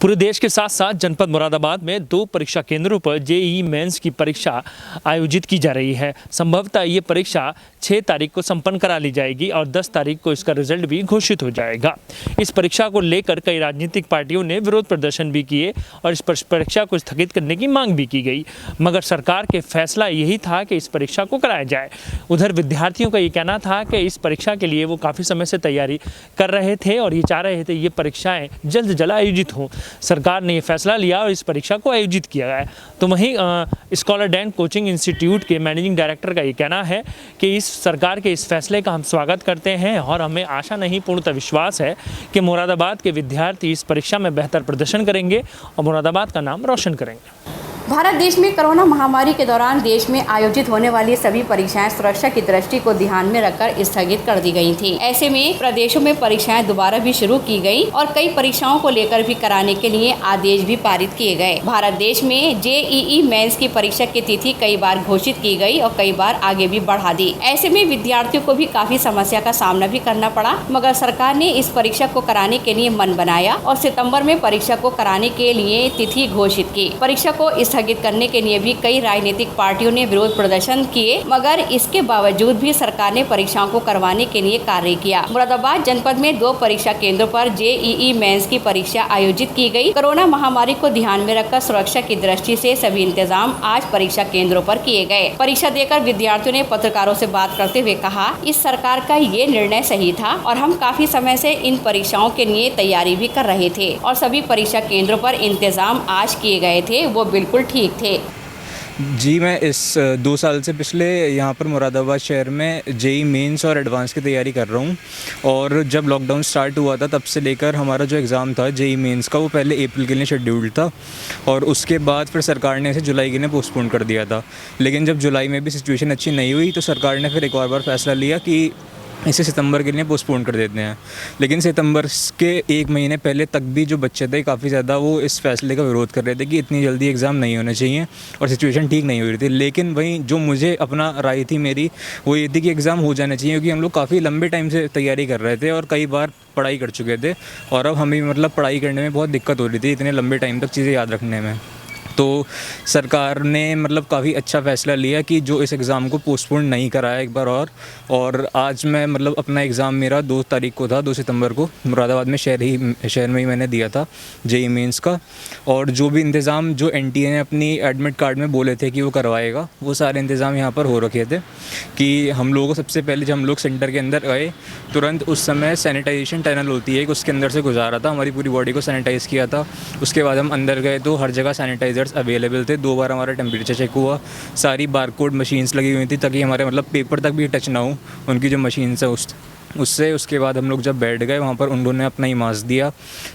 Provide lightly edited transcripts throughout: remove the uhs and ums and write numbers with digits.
पूरे देश के साथ साथ जनपद मुरादाबाद में 2 परीक्षा केंद्रों पर जेईई मेंस की परीक्षा आयोजित की जा रही है। संभवतः ये परीक्षा 6 तारीख को संपन्न करा ली जाएगी और 10 तारीख को इसका रिजल्ट भी घोषित हो जाएगा। इस परीक्षा को लेकर कई राजनीतिक पार्टियों ने विरोध प्रदर्शन भी किए और इस परीक्षा को स्थगित करने की मांग भी की गई, मगर सरकार के फैसला यही था कि इस परीक्षा को कराया जाए। उधर विद्यार्थियों का ये कहना था कि इस परीक्षा के लिए वो काफ़ी समय से तैयारी कर रहे थे और ये चाह रहे थे ये परीक्षाएँ जल्द आयोजित हों। सरकार ने ये फैसला लिया और इस परीक्षा को आयोजित किया गया। तो वहीं स्कॉलर डैन कोचिंग इंस्टीट्यूट के मैनेजिंग डायरेक्टर का ये कहना है कि इस सरकार के इस फैसले का हम स्वागत करते हैं और हमें आशा नहीं पूर्णतः विश्वास है कि मुरादाबाद के विद्यार्थी इस परीक्षा में बेहतर प्रदर्शन करेंगे और मुरादाबाद का नाम रोशन करेंगे। भारत देश में कोरोना महामारी के दौरान देश में आयोजित होने वाली सभी परीक्षाएं सुरक्षा की दृष्टि को ध्यान में रखकर स्थगित कर दी गई थी। ऐसे में प्रदेशों में परीक्षाएं दोबारा भी शुरू की गई और कई परीक्षाओं को लेकर भी कराने के लिए आदेश भी पारित किए गए। भारत देश में जेईई मेंस की परीक्षा की तिथि कई बार घोषित की गई और कई बार आगे भी बढ़ा दी। ऐसे में विद्यार्थियों को भी काफी समस्या का सामना भी करना पड़ा, मगर सरकार ने इस परीक्षा को कराने के लिए मन बनाया और सितम्बर में परीक्षा को कराने के लिए तिथि घोषित की। परीक्षा को स्थगित करने के लिए भी कई राजनीतिक पार्टियों ने विरोध प्रदर्शन किए, मगर इसके बावजूद भी सरकार ने परीक्षाओं को करवाने के लिए कार्य किया। मुरादाबाद जनपद में 2 परीक्षा केंद्रों पर जेईई मेंस की परीक्षा आयोजित की गई। कोरोना महामारी को ध्यान में रखकर सुरक्षा की दृष्टि से सभी इंतजाम आज परीक्षा केंद्रों पर किए गए। परीक्षा देकर विद्यार्थियों ने पत्रकारों से बात करते हुए कहा, इस सरकार का ये निर्णय सही था और हम काफी समय से इन परीक्षाओं के लिए तैयारी भी कर रहे थे और सभी परीक्षा केंद्रों पर इंतजाम आज किए गए थे वो बिल्कुल ठीक थे। जी, मैं इस 2 साल से पिछले यहाँ पर मुरादाबाद शहर में जेईई मेंस और एडवांस की तैयारी कर रहा हूँ और जब लॉकडाउन स्टार्ट हुआ था तब से लेकर हमारा जो एग्ज़ाम था जेईई मेंस का वो पहले अप्रैल के लिए शेड्यूल्ड था और उसके बाद फिर सरकार ने इसे जुलाई के लिए पोस्टपोन कर दिया था। लेकिन जब जुलाई में भी सिचुएशन अच्छी नहीं हुई तो सरकार ने फिर एक और बार फैसला लिया कि इसे सितंबर के लिए पोस्टपोन कर देते हैं। लेकिन सितंबर के 1 महीने पहले तक भी जो बच्चे थे काफ़ी ज़्यादा वो इस फैसले का विरोध कर रहे थे कि इतनी जल्दी एग्ज़ाम नहीं होने चाहिए और सिचुएशन ठीक नहीं हो रही थी। लेकिन वहीं जो मुझे अपना राय थी मेरी वो ये थी कि एग्ज़ाम हो जाना चाहिए, क्योंकि हम लोग काफ़ी लंबे टाइम से तैयारी कर रहे थे और कई बार पढ़ाई कर चुके थे और अब हमें मतलब पढ़ाई करने में बहुत दिक्कत हो रही थी इतने लंबे टाइम तक चीज़ें याद रखने में। तो सरकार ने मतलब काफ़ी अच्छा फ़ैसला लिया कि जो इस एग्ज़ाम को पोस्टपोन नहीं कराया एक बार और आज मैं मतलब अपना एग्ज़ाम मेरा 2 तारीख को था, 2 सितंबर को मुरादाबाद में शहर में ही मैंने दिया था जेईई मेंस का। और जो भी इंतज़ाम जो एनटीए ने अपनी एडमिट कार्ड में बोले थे कि वो करवाएगा वो सारे इंतज़ाम यहाँ पर हो रखे थे कि हम लोगों को सबसे पहले जब हम लोग सेंटर के अंदर गए तुरंत उस समय सैनिटाइजेशन टनल होती है उसके अंदर से गुजारा था, हमारी पूरी बॉडी को सैनिटाइज़ किया था। उसके बाद हम अंदर गए तो हर जगह सैनिटाइज़र अवेलेबल थे। 2 बार हमारा टेम्परेचर चेक हुआ, सारी बारकोड मशीन्स लगी हुई थी ताकि हमारे मतलब पेपर तक भी टच ना हो उनकी जो मशीन्स है उससे। उसके बाद हम लोग जब बैठ गए वहाँ पर उन्होंने अपना ही मास्क दिया।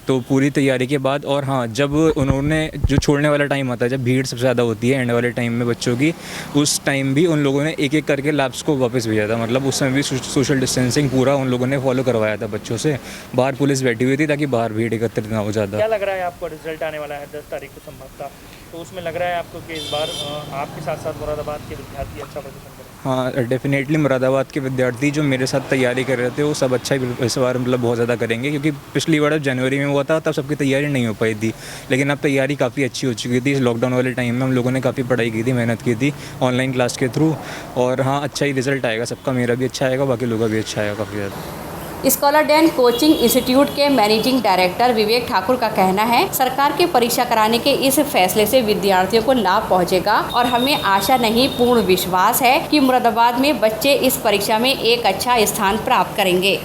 तो पूरी तैयारी के बाद और हाँ, जब उन्होंने जो छोड़ने वाला टाइम आता है जब भीड़ सबसे ज़्यादा होती है एंड वाले टाइम में बच्चों की, उस टाइम भी उन लोगों ने एक एक करके लैब्स को वापस भेजा था। मतलब उस समय भी सोशल डिस्टेंसिंग पूरा उन लोगों ने फॉलो करवाया था बच्चों से। बाहर पुलिस बैठी हुई थी ताकि बाहर भीड़ एकत्रित ना हो ज़्यादा। क्या लग रहा है आपको रिजल्ट आने वाला है 10 तारीख को संभवतः, तो उसमें लग रहा है आपको कि इस बार आपके साथ साथ मुरादाबाद के विद्यार्थी अच्छा प्रदर्शन करें? हाँ, डेफिनेटली मुरादाबाद के विद्यार्थी जो मेरे साथ तैयारी कर रहे थे वो सब अच्छा ही इस बार मतलब बहुत ज़्यादा करेंगे, क्योंकि पिछली बार जब जनवरी में हुआ था तब सबकी तैयारी नहीं हो पाई थी। लेकिन अब तैयारी काफ़ी अच्छी हो चुकी थी। इस लॉकडाउन वाले टाइम में हम लोगों ने काफ़ी पढ़ाई की थी, मेहनत की थी ऑनलाइन क्लास के थ्रू। और हाँ, अच्छा ही रिजल्ट आएगा सबका, मेरा भी अच्छा आएगा, बाकी लोगों का भी अच्छा आएगा काफ़ी ज़्यादा। स्कॉलर डैन कोचिंग इंस्टीट्यूट के मैनेजिंग डायरेक्टर विवेक ठाकुर का कहना है, सरकार के परीक्षा कराने के इस फैसले से विद्यार्थियों को लाभ पहुंचेगा और हमें आशा नहीं पूर्ण विश्वास है कि मुरादाबाद में बच्चे इस परीक्षा में एक अच्छा स्थान प्राप्त करेंगे।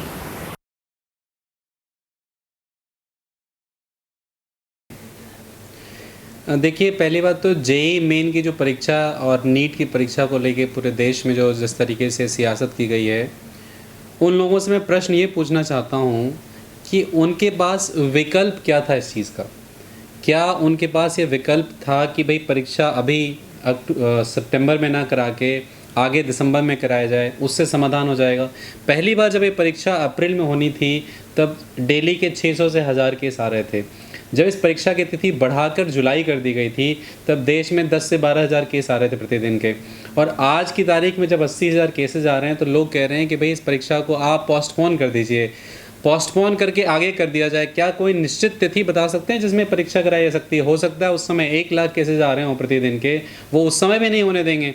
देखिए, पहली बात तो जेईई मेन की जो परीक्षा और नीट की परीक्षा को लेके पूरे देश में जो जिस तरीके से सियासत की गई है, उन लोगों से मैं प्रश्न ये पूछना चाहता हूँ कि उनके पास विकल्प क्या था इस चीज़ का? क्या उनके पास ये विकल्प था कि भाई परीक्षा अभी सितंबर में ना करा के आगे दिसंबर में कराया जाए, उससे समाधान हो जाएगा? पहली बार जब ये परीक्षा अप्रैल में होनी थी तब डेली के 600 से 1000 केस आ रहे थे। जब इस परीक्षा की तिथि बढ़ाकर जुलाई कर दी गई थी तब देश में 10 से 12,000 केस आ रहे थे प्रतिदिन के, और आज की तारीख में जब 80,000 केसेज आ रहे हैं तो लोग कह रहे हैं कि भाई इस परीक्षा को आप पोस्टपोन कर दीजिए। पोस्टपोन करके आगे कर दिया जाए। क्या कोई निश्चित तिथि बता सकते हैं जिसमें परीक्षा कराई जा सकती है? हो सकता है उस समय 1 लाख केसेज आ रहे हों प्रतिदिन के, वो उस समय भी नहीं होने देंगे,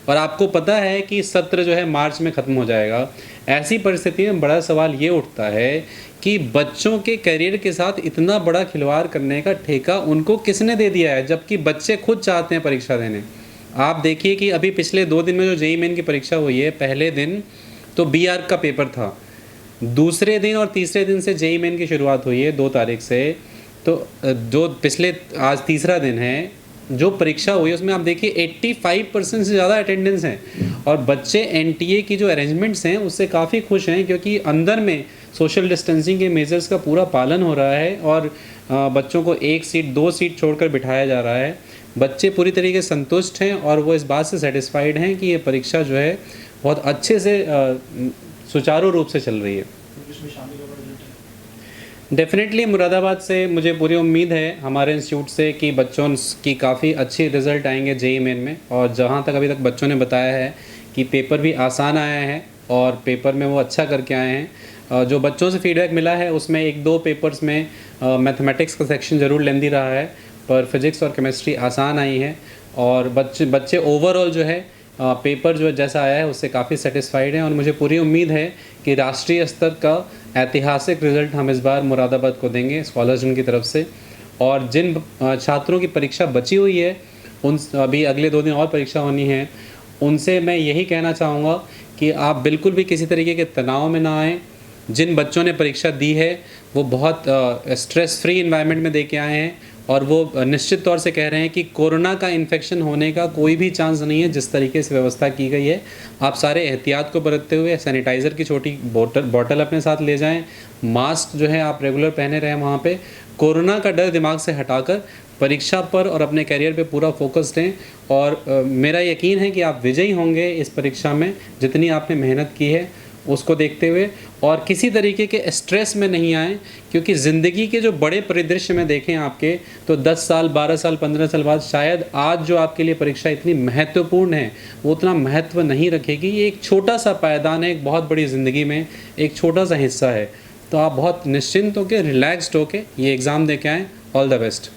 और आपको पता है कि सत्र जो है मार्च में ख़त्म हो जाएगा। ऐसी परिस्थिति में बड़ा सवाल ये उठता है कि बच्चों के करियर के साथ इतना बड़ा खिलवाड़ करने का ठेका उनको किसने दे दिया है, जबकि बच्चे खुद चाहते हैं परीक्षा देने। आप देखिए कि अभी पिछले 2 दिन में जो जेईई मेन की परीक्षा हुई है, पहले दिन तो BARC का पेपर था, दूसरे दिन और तीसरे दिन से जेईई मेन की शुरुआत हुई है 2 तारीख से। तो जो पिछले आज तीसरा दिन है, जो परीक्षा हुई है उसमें आप देखिए 85% से ज़्यादा अटेंडेंस है, और बच्चे NTA की जो अरेंजमेंट्स हैं उससे काफ़ी खुश हैं, क्योंकि अंदर में सोशल डिस्टेंसिंग के मेजर्स का पूरा पालन हो रहा है, और बच्चों को 1 सीट 2 सीट छोड़कर बिठाया जा रहा है। बच्चे पूरी तरीके से संतुष्ट हैं, और वो इस बात से सेटिस्फाइड हैं कि ये परीक्षा जो है बहुत अच्छे से सुचारू रूप से चल रही है। डेफिनेटली मुरादाबाद से मुझे पूरी उम्मीद है हमारे इंस्टीट्यूट से कि बच्चों की काफ़ी अच्छी रिज़ल्ट आएंगे जेईई मेन में, और जहाँ तक अभी तक बच्चों ने बताया है कि पेपर भी आसान आया है और पेपर में वो अच्छा करके आए हैं। जो बच्चों से फीडबैक मिला है उसमें 1-2 पेपर्स में मैथमेटिक्स का सेक्शन ज़रूर लेंदी रहा है, पर फिज़िक्स और केमिस्ट्री आसान आई है, और बच्चे ओवरऑल जो है पेपर जो जैसा आया है उससे काफ़ी सेटिस्फाइड हैं, और मुझे पूरी उम्मीद है कि राष्ट्रीय स्तर का ऐतिहासिक रिज़ल्ट हम इस बार मुरादाबाद को देंगे स्कॉलर्स की तरफ से। और जिन छात्रों की परीक्षा बची हुई है, उन अभी अगले 2 दिन और परीक्षा होनी है, उनसे मैं यही कहना चाहूँगा कि आप बिल्कुल भी किसी तरीके के तनाव में ना आएँ। जिन बच्चों ने परीक्षा दी है वो बहुत स्ट्रेस फ्री इन्वायरमेंट में दे के आए हैं, और वो निश्चित तौर से कह रहे हैं कि कोरोना का इन्फेक्शन होने का कोई भी चांस नहीं है जिस तरीके से व्यवस्था की गई है। आप सारे एहतियात को बरतते हुए सैनिटाइज़र की छोटी बॉटल अपने साथ ले जाएं, मास्क जो है आप रेगुलर पहने रहें वहाँ पे। कोरोना का डर दिमाग से हटाकर परीक्षा पर और अपने करियर पे पूरा फोकस दें, और मेरा यकीन है कि आप विजयी होंगे इस परीक्षा में, जितनी आपने मेहनत की है उसको देखते हुए। और किसी तरीके के स्ट्रेस में नहीं आएँ, क्योंकि ज़िंदगी के जो बड़े परिदृश्य में देखें आपके, तो 10 साल 12 साल 15 साल बाद शायद आज जो आपके लिए परीक्षा इतनी महत्वपूर्ण है वो उतना महत्व नहीं रखेगी। ये एक छोटा सा पायदान है एक बहुत बड़ी ज़िंदगी में, एक छोटा सा हिस्सा है। तो आप बहुत निश्चिंत होकर रिलैक्स्ड होकर ये एग्ज़ाम दे के आएँ। All the best.